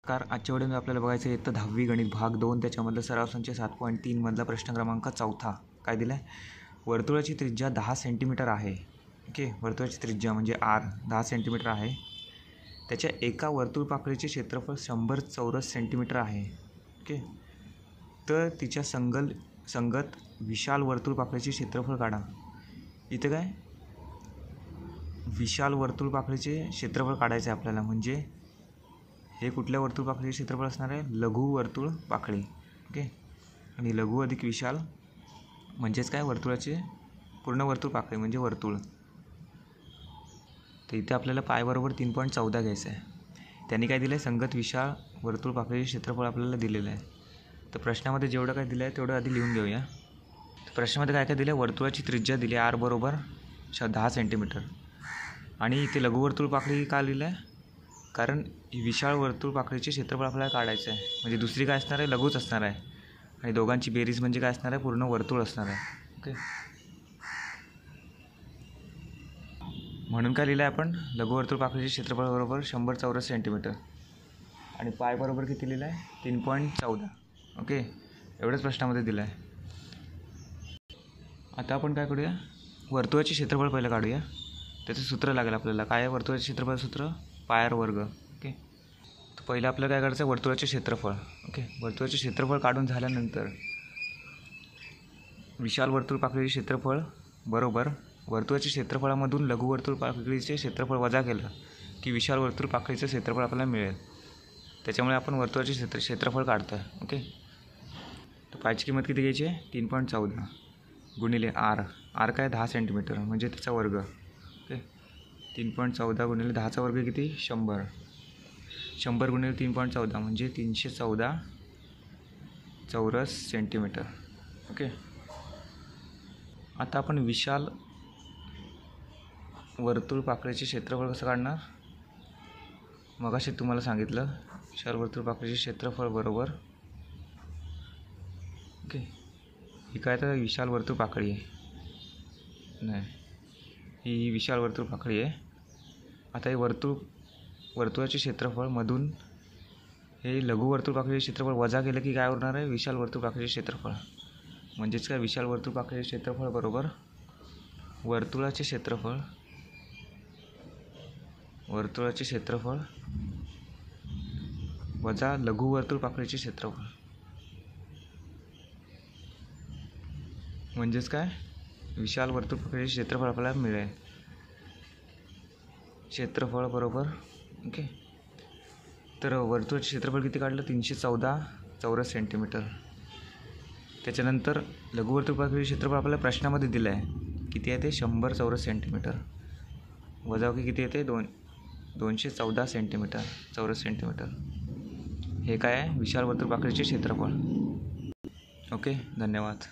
नमस्कार. आजच्या व्हिडिओमध्ये आपल्याला बघायचं आहे इयत्ता 10वी गणित भाग 2 त्याच्यामधलं सराव संच 7.3 मधला प्रश्न क्रमांक 4. काय दिलं आहे? वर्तुळाची त्रिज्या 10 सेंटीमीटर आहे. ओके, वर्तुळाची त्रिज्या म्हणजे R 10 सेंटीमीटर आहे. त्याच्या एका वर्तुळ पाकळीचे क्षेत्रफळ 100 चौरस सेंटीमीटर आहे. ओके, तर तिच्या संगत विशाल वर्तुळ पाकळीचे क्षेत्रफळ काढा. इथं काय विशाल वर्तुळ पाकळीचे क्षेत्रफळ काढायचे आहे आपल्याला. म्हणजे हे कुठल्या वर्तुळ पाकळीचे क्षेत्रफळ असणार आहे? लघु वर्तुळ पाकळी. ओके, आणि लघु अधिक विशाल म्हणजेच काय? वर्तुळाचे पूर्ण वर्तुळ पाकळी म्हणजे वर्तुळ. तर इथे आपल्याला पाय बरोबर 3.14 घ्यायचं आहे. त्यांनी काय दिलं आहे? संगत विशाल वर्तुळ पाकळीचे क्षेत्रफळ आपल्याला दिलेलं आहे. तर प्रश्नामध्ये जेवढं काय दिलं आहे तेवढं आधी लिहून घेऊया. तर प्रश्नामध्ये काय काय दिलं आहे? वर्तुळाची त्रिज्या दिली R बरोबर 10 सेंटीमीटर. आणि इथे लघु वर्तुळ पाकळी का लिहिलं आहे? कारण विशाळ वर्तुळ पाकळीचे क्षेत्रफळ आपल्याला काढायचं आहे. म्हणजे दुसरी काय असणार आहे? लघुच असणार आहे. आणि दोघांची बेरीज म्हणजे काय असणार आहे? पूर्ण वर्तुळ असणार आहे. ओके, म्हणून काय लिहिलं आहे आपण? लघु वर्तुळ पाकळीचे क्षेत्रफळ बरोबर 100 चौरस सेंटीमीटर. आणि पाय बरोबर किती लिहिलं आहे? 3.14. ओके, एवढंच प्रश्नामध्ये दिलं आहे. आता आपण काय करूया? वर्तुळाचे क्षेत्रफळ पहिलं काढूया. त्याचं सूत्र लागेल आपल्याला. काय आहे वर्तुळाचे क्षेत्रफळ सूत्र? पाय वर्ग. ओके, तर पहिलं आपल्याला काय करायचं? वर्तुळाचे क्षेत्रफळ. ओके, वर्तुळाचे क्षेत्रफळ काढून झाल्यानंतर विशाल वर्तुळ पाकळीचे क्षेत्रफळ बरोबर वर्तुळाच्या क्षेत्रफळामधून लघु वर्तुळ पाकळीचे क्षेत्रफळ वजा केलं की विशाल वर्तुळ पाकळीचं क्षेत्रफळ आपल्याला मिळेल. त्याच्यामुळे आपण वर्तुळाचे क्षेत्रफळ काढतो आहे. ओके, तर पायची किंमत किती घ्यायची आहे? 3.14 गुणिले R काय? 10 सेंटीमीटर म्हणजे त्याचा वर्ग. ओके, 3.14 गुणिले 10चा वर्ग किती? 100. 100 गुणिले 3.14 म्हणजे 314 चौरस सेंटीमीटर. ओके, आता आपण विशाल वर्तुळ पाकळीचे क्षेत्रफळ कसं काढणार? मगाशी तुम्हाला सांगितलं विशाल वर्तुळ पाकळीचे क्षेत्रफळ बरोबर. ओके, ही काय? तर विशाल वर्तुळ पाकळी आहे. नाही, ही विशाल वर्तुळ पाकळी आहे. आता हे वर्तुळाचे क्षेत्रफळ मधून हे लघु वर्तुळ पाकळीचे क्षेत्रफळ वजा केलं की काय होणार आहे? विशाल वर्तुळ पाकळीचे क्षेत्रफळ. म्हणजेच काय? विशाल वर्तुळ पाकळीचे क्षेत्रफळ बरोबर वर्तुळाचे क्षेत्रफळ वजा लघु वर्तुळ पाकळीचे क्षेत्रफळ. म्हणजेच काय? विशाल वर्तुळ पाकळीचे क्षेत्रफळ आपल्याला मिळेल. क्षेत्रफळ बरोबर. ओके, तर वर्तुळाचे क्षेत्रफळ किती काढलं? 314 चौरस सेंटीमीटर. त्याच्यानंतर लघु वर्तुळ पाकळीचे क्षेत्रफळ आपल्याला प्रश्नामध्ये दिलं आहे. किती आहे ते? 100 चौरस सेंटीमीटर. वजावकी किती येते? 214 सेंटीमीटर चौरस सेंटीमीटर. हे काय आहे? विशाल वर्तुळ पाकळीचे क्षेत्रफळ. ओके, धन्यवाद.